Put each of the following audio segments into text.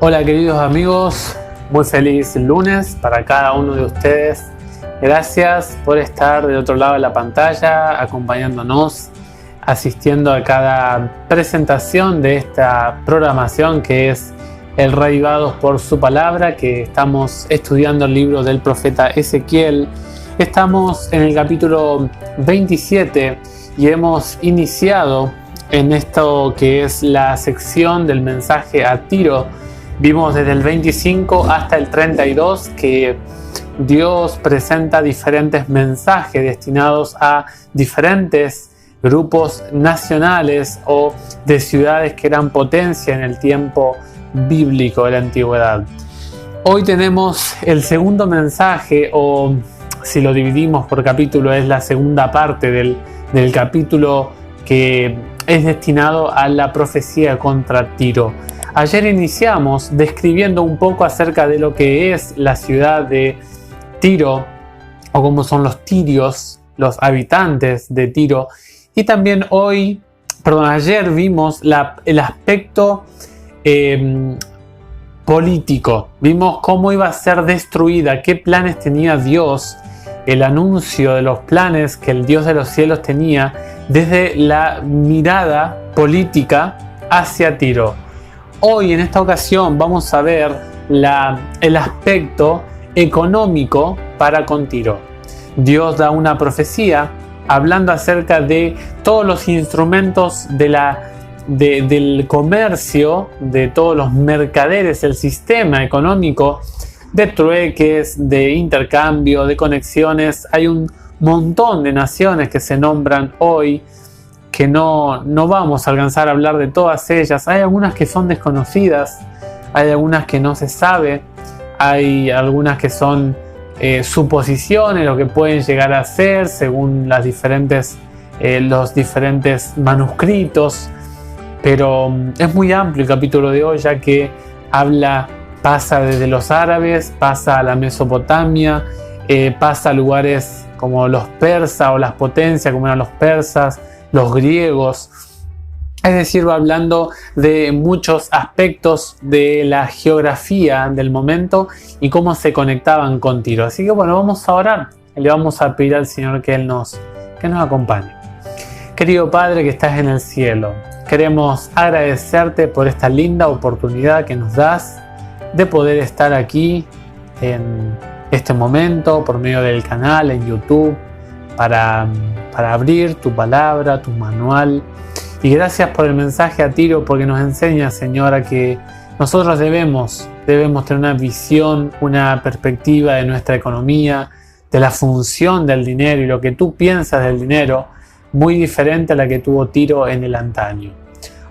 Hola queridos amigos, muy feliz lunes para cada uno de ustedes. Gracias por estar del otro lado de la pantalla, acompañándonos, asistiendo a cada presentación de esta programación que es el Reavivados por su palabra, que estamos estudiando el libro del profeta Ezequiel. Estamos en el capítulo 27 y hemos iniciado en esto que es la sección del mensaje a Tiro. Vimos desde el 25 hasta el 32 que Dios presenta diferentes mensajes destinados a diferentes grupos nacionales o de ciudades que eran potencia en el tiempo bíblico de la antigüedad. Hoy tenemos el segundo mensaje, o si lo dividimos por capítulo, es la segunda parte del capítulo que es destinado a la profecía contra Tiro. Ayer iniciamos describiendo un poco acerca de lo que es la ciudad de Tiro, o cómo son los tirios, los habitantes de Tiro. Y también ayer vimos el aspecto político. Vimos cómo iba a ser destruida, qué planes tenía Dios, el anuncio de los planes que el Dios de los cielos tenía desde la mirada política hacia Tiro. Hoy en esta ocasión vamos a ver el aspecto económico para con Tiro. Dios da una profecía hablando acerca de todos los instrumentos del comercio, de todos los mercaderes, el sistema económico de trueques, de intercambio, de conexiones. Hay un montón de naciones que se nombran hoy, que no vamos a alcanzar a hablar de todas ellas. Hay algunas que son desconocidas, hay algunas que no se sabe, hay algunas que son suposiciones, lo que pueden llegar a ser según los diferentes manuscritos. Pero es muy amplio el capítulo de hoy, ya que pasa desde los árabes, pasa a la Mesopotamia, pasa a lugares como los persas o las potencias como eran los persas, los griegos. Es decir, va hablando de muchos aspectos de la geografía del momento y cómo se conectaban con Tiro. Así que bueno, vamos a orar y le vamos a pedir al Señor que Él nos acompañe. Querido Padre que estás en el cielo, queremos agradecerte por esta linda oportunidad que nos das de poder estar aquí en este momento por medio del canal en YouTube para abrir tu palabra, tu manual. Y gracias por el mensaje a Tiro, porque nos enseña, Señora, que nosotros debemos tener una visión, una perspectiva de nuestra economía, de la función del dinero y lo que tú piensas del dinero, muy diferente a la que tuvo Tiro en el antaño.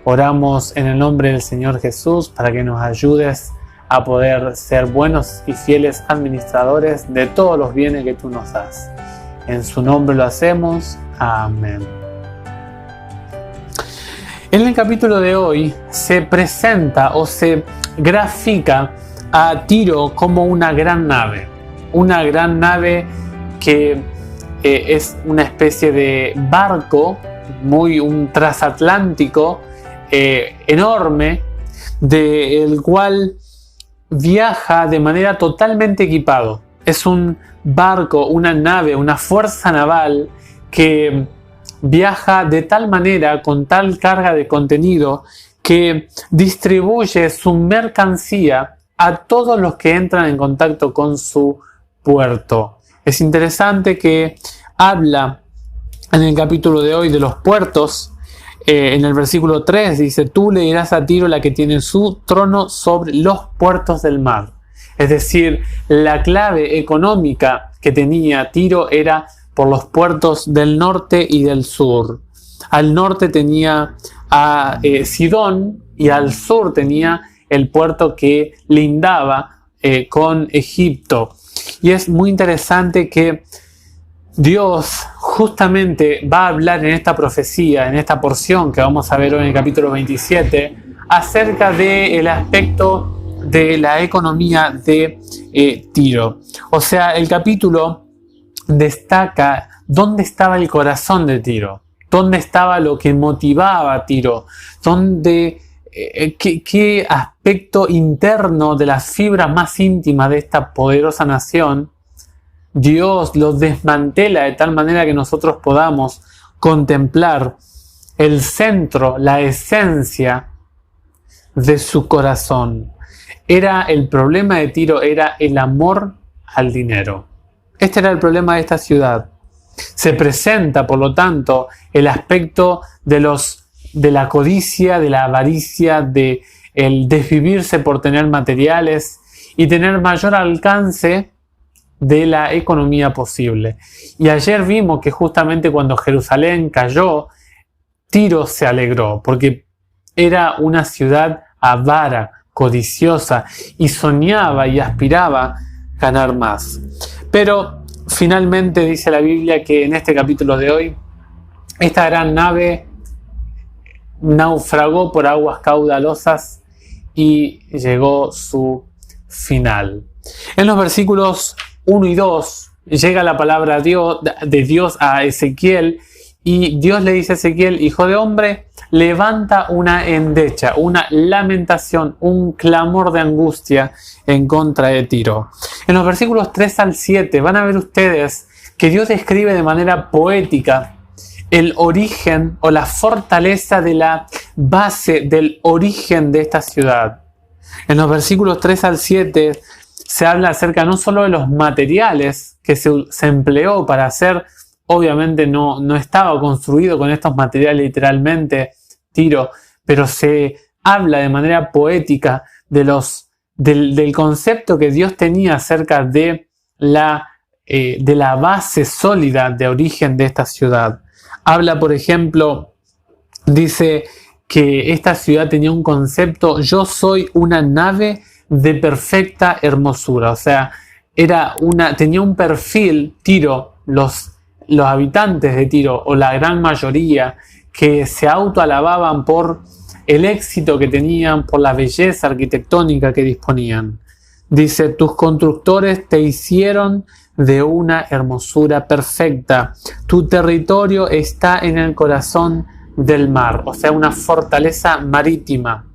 Oramos en el nombre del Señor Jesús para que nos ayudes a poder ser buenos y fieles administradores de todos los bienes que tú nos das. En su nombre lo hacemos. Amén. En el capítulo de hoy se presenta o se grafica a Tiro como una gran nave que es una especie de barco, un transatlántico enorme, del cual viaja de manera totalmente equipado. Es un barco, una nave, una fuerza naval que viaja de tal manera, con tal carga de contenido, que distribuye su mercancía a todos los que entran en contacto con su puerto. Es interesante que habla en el capítulo de hoy de los puertos. En el versículo 3 dice: tú le dirás a Tiro, la que tiene su trono sobre los puertos del mar. Es decir, la clave económica que tenía Tiro era por los puertos del norte y del sur. Al norte tenía a Sidón y al sur tenía el puerto que lindaba con Egipto. Y es muy interesante que Dios justamente va a hablar en esta profecía, en esta porción que vamos a ver hoy en el capítulo 27, acerca del aspecto de la economía de Tiro. O sea, el capítulo destaca dónde estaba el corazón de Tiro, dónde estaba lo que motivaba a Tiro, dónde qué aspecto interno de las fibras más íntimas de esta poderosa nación Dios los desmantela de tal manera que nosotros podamos contemplar el centro, la esencia de su corazón. El problema de Tiro era el amor al dinero. Este era el problema de esta ciudad. Se presenta, por lo tanto, el aspecto de la codicia, de la avaricia, de el desvivirse por tener materiales y tener mayor alcance de la economía posible. Y ayer vimos que justamente cuando Jerusalén cayó, Tiro se alegró, porque era una ciudad avara, codiciosa, y soñaba y aspiraba ganar más. Pero finalmente dice la Biblia que en este capítulo de hoy, esta gran nave naufragó por aguas caudalosas y llegó su final. En los versículos 1 y 2 llega la palabra de Dios a Ezequiel y Dios le dice a Ezequiel: hijo de hombre, levanta una endecha, una lamentación, un clamor de angustia en contra de Tiro. En los versículos 3 al 7 van a ver ustedes que Dios describe de manera poética el origen o la fortaleza de la base del origen de esta ciudad. En los versículos 3 al 7 se habla acerca no solo de los materiales que se empleó para hacer, obviamente no estaba construido con estos materiales literalmente Tiro, pero se habla de manera poética del concepto que Dios tenía acerca de la base sólida de origen de esta ciudad. Habla, por ejemplo, dice que esta ciudad tenía un concepto: yo soy una nave de perfecta hermosura. O sea, tenía un perfil, Tiro, los habitantes de Tiro, o la gran mayoría, que se autoalababan por el éxito que tenían, por la belleza arquitectónica que disponían. Dice: tus constructores te hicieron de una hermosura perfecta. Tu territorio está en el corazón del mar, o sea, una fortaleza marítima.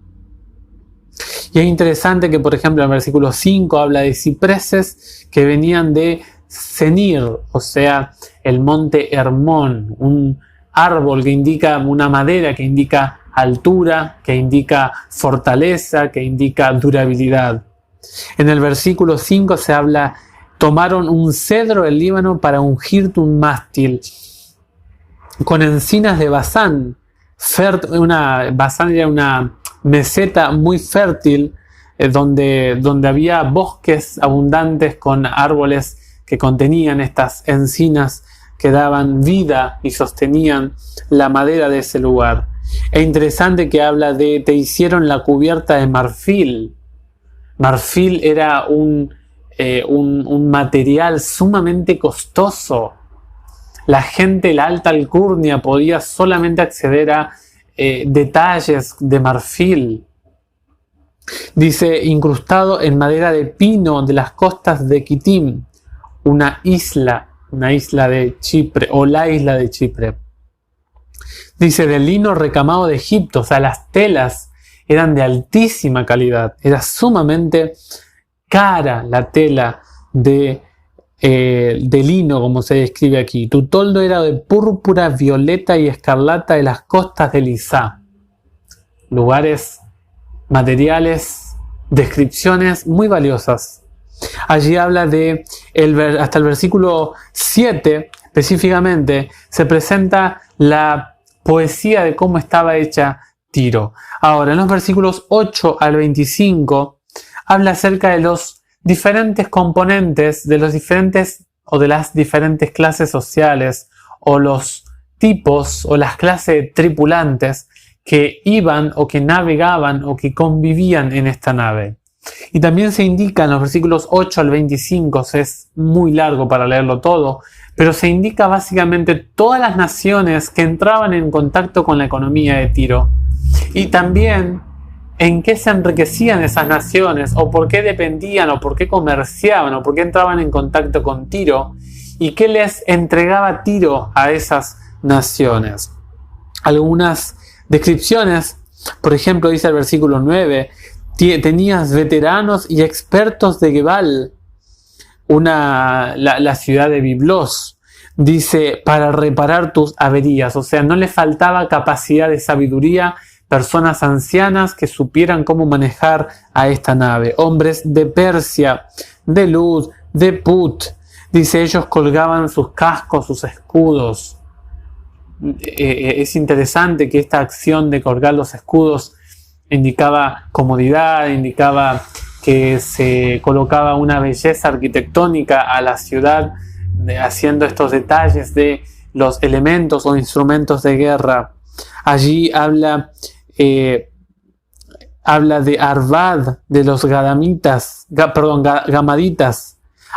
Y es interesante que, por ejemplo, en el versículo 5 habla de cipreses que venían de Senir, o sea, el monte Hermón, un árbol que indica una madera, que indica altura, que indica fortaleza, que indica durabilidad. En el versículo 5 se habla: tomaron un cedro del Líbano para ungirte un mástil, con encinas de Basán. Basán era una meseta muy fértil, donde había bosques abundantes con árboles que contenían estas encinas que daban vida y sostenían la madera de ese lugar. Es interesante que habla de: te hicieron la cubierta de marfil. Marfil era un material sumamente costoso. La gente, la alta alcurnia, podía solamente acceder a detalles de marfil. Dice: incrustado en madera de pino de las costas de Kitim, una isla de Chipre, o la isla de Chipre. Dice: del lino recamado de Egipto. O sea, las telas eran de altísima calidad. Era sumamente cara la tela de lino, como se describe aquí. Tu toldo era de púrpura, violeta y escarlata de las costas de Lisá. Lugares, materiales, descripciones muy valiosas. Allí habla hasta el versículo 7 específicamente, se presenta la poesía de cómo estaba hecha Tiro. Ahora, en los versículos 8 al 25, habla acerca de los diferentes componentes, de las diferentes clases sociales, o los tipos o las clases de tripulantes que iban o que navegaban o que convivían en esta nave. Y también se indica en los versículos 8 al 25, es muy largo para leerlo todo, pero se indica básicamente todas las naciones que entraban en contacto con la economía de Tiro, y también en qué se enriquecían esas naciones, o por qué dependían, o por qué comerciaban, o por qué entraban en contacto con Tiro, y qué les entregaba Tiro a esas naciones. Algunas descripciones Por ejemplo, dice el versículo 9, tenías veteranos y expertos de Gebal, la ciudad de Biblos. Dice, para reparar tus averías. O sea, no le faltaba capacidad de sabiduría, personas ancianas que supieran cómo manejar a esta nave. Hombres de Persia, de Lud, de Put. Dice, ellos colgaban sus cascos, sus escudos. Es interesante que esta acción de colgar los escudos indicaba comodidad, indicaba que se colocaba una belleza arquitectónica a la ciudad, haciendo estos detalles de los elementos o instrumentos de guerra. Allí habla de Arvad, de los gamaditas.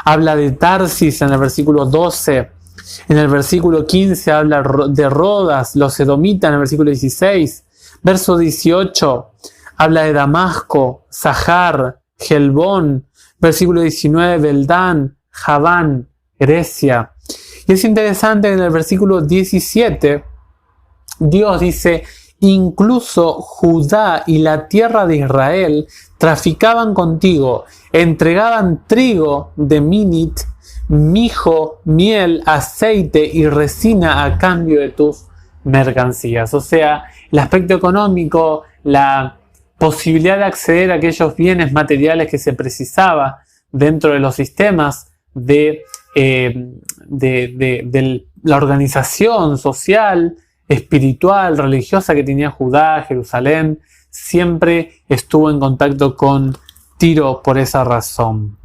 Habla de Tarsis en el versículo 12. En el versículo 15 habla de Rodas, los edomitas en el versículo 16. Verso 18 habla de Damasco, Sahar, Helbón. Versículo 19, Beldán, Javán, Grecia. Y es interesante que en el versículo 17 Dios dice, incluso Judá y la tierra de Israel traficaban contigo, entregaban trigo de Minit, mijo, miel, aceite y resina a cambio de tus mercancías. O sea, el aspecto económico, la posibilidad de acceder a aquellos bienes materiales que se precisaba dentro de los sistemas de la organización social, espiritual, religiosa que tenía Judá, Jerusalén, siempre estuvo en contacto con Tiro por esa razón.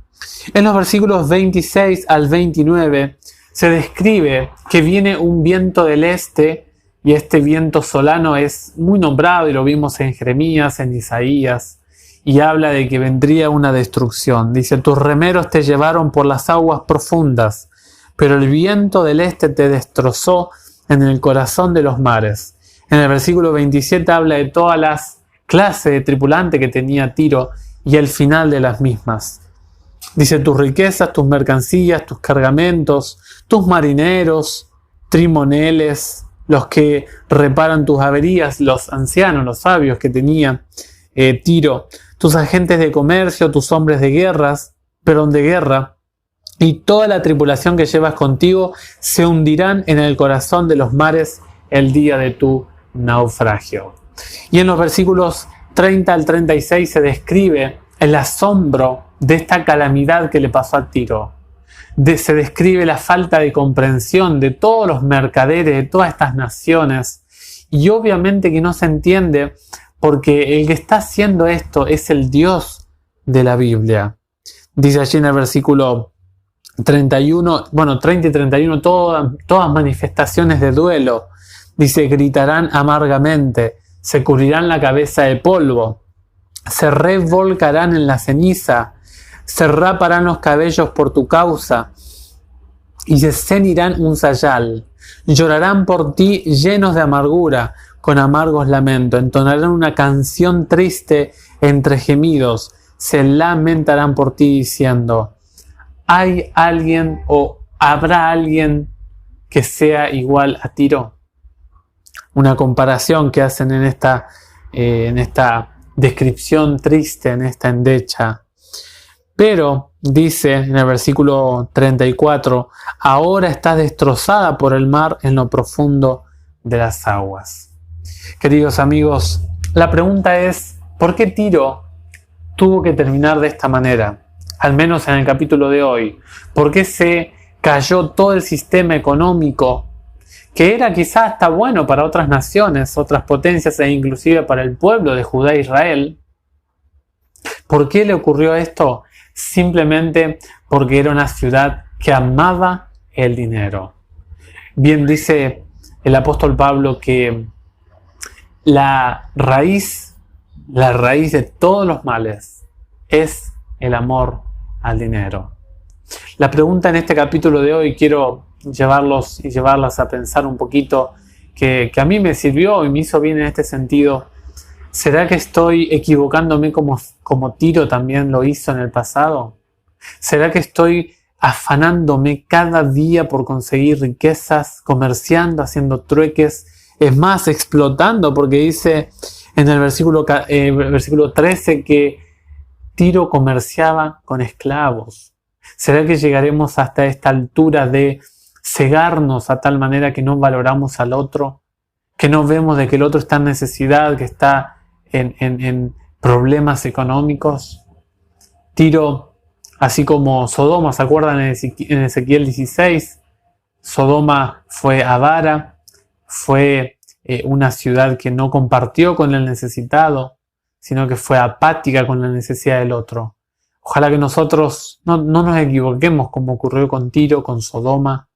En los versículos 26 al 29 se describe que viene un viento del este, y este viento solano es muy nombrado y lo vimos en Jeremías, en Isaías, y habla de que vendría una destrucción. Dice, tus remeros te llevaron por las aguas profundas, pero el viento del este te destrozó en el corazón de los mares. En el versículo 27 habla de todas las clases de tripulante que tenía Tiro y el final de las mismas. Dice, tus riquezas, tus mercancías, tus cargamentos, tus marineros, trimoneles, los que reparan tus averías, los ancianos, los sabios que tenía Tiro, tus agentes de comercio, tus hombres de guerra, y toda la tripulación que llevas contigo se hundirán en el corazón de los mares el día de tu naufragio. Y en los versículos 30 al 36 se describe el asombro de esta calamidad que le pasó a Tiro. Se describe la falta de comprensión de todos los mercaderes, de todas estas naciones. Y obviamente que no se entiende porque el que está haciendo esto es el Dios de la Biblia. Dice allí en el versículo 30 y 31, todas manifestaciones de duelo. Dice, gritarán amargamente, se cubrirán la cabeza de polvo, se revolcarán en la ceniza, se raparán los cabellos por tu causa y se cenirán un sayal. Llorarán por ti llenos de amargura, con amargos lamentos. Entonarán una canción triste entre gemidos. Se lamentarán por ti diciendo, ¿hay alguien o habrá alguien que sea igual a Tiro? Una comparación que hacen en esta descripción triste, en esta endecha. Pero, dice en el versículo 34, ahora está destrozada por el mar en lo profundo de las aguas. Queridos amigos, la pregunta es, ¿por qué Tiro tuvo que terminar de esta manera? Al menos en el capítulo de hoy. ¿Por qué se cayó todo el sistema económico que era quizás hasta bueno para otras naciones, otras potencias e inclusive para el pueblo de Judá e Israel? ¿Por qué le ocurrió esto? Simplemente porque era una ciudad que amaba el dinero. Bien dice el apóstol Pablo que la raíz de todos los males es el amor al dinero. La pregunta en este capítulo de hoy quiero llevarlos y llevarlas a pensar un poquito, que a mí me sirvió y me hizo bien en este sentido. ¿Será que estoy equivocándome como Tiro también lo hizo en el pasado? ¿Será que estoy afanándome cada día por conseguir riquezas, comerciando, haciendo trueques? Es más, explotando, porque dice en el versículo 13 que Tiro comerciaba con esclavos. ¿Será que llegaremos hasta esta altura de cegarnos a tal manera que no valoramos al otro? Que no vemos de que el otro está en necesidad, que está en problemas económicos. Tiro, así como Sodoma, ¿se acuerdan en Ezequiel 16? Sodoma fue avara, fue una ciudad que no compartió con el necesitado, sino que fue apática con la necesidad del otro. Ojalá que nosotros no nos equivoquemos como ocurrió con Tiro, con Sodoma.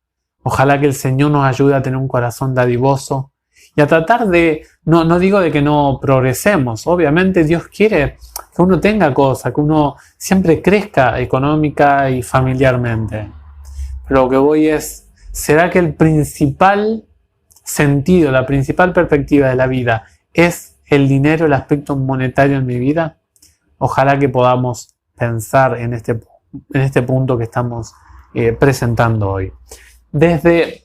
Ojalá que el Señor nos ayude a tener un corazón dadivoso y a tratar de, no digo de que no progresemos, obviamente Dios quiere que uno tenga cosas, que uno siempre crezca económica y familiarmente. Pero lo que voy es, ¿será que el principal sentido, la principal perspectiva de la vida es el dinero, el aspecto monetario en mi vida? Ojalá que podamos pensar en este punto que estamos presentando hoy. Desde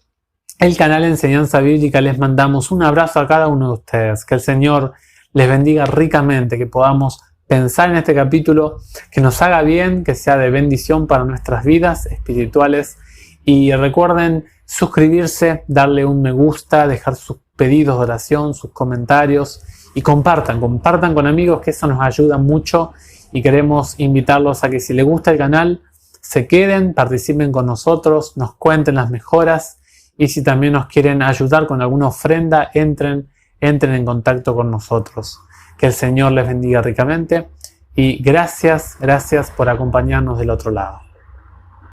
el canal Enseñanza Bíblica les mandamos un abrazo a cada uno de ustedes. Que el Señor les bendiga ricamente, que podamos pensar en este capítulo, que nos haga bien, que sea de bendición para nuestras vidas espirituales. Y recuerden suscribirse, darle un me gusta, dejar sus pedidos de oración, sus comentarios y compartan con amigos, que eso nos ayuda mucho y queremos invitarlos a que si les gusta el canal se queden, participen con nosotros, nos cuenten las mejoras y si también nos quieren ayudar con alguna ofrenda, entren en contacto con nosotros. Que el Señor les bendiga ricamente y gracias por acompañarnos del otro lado.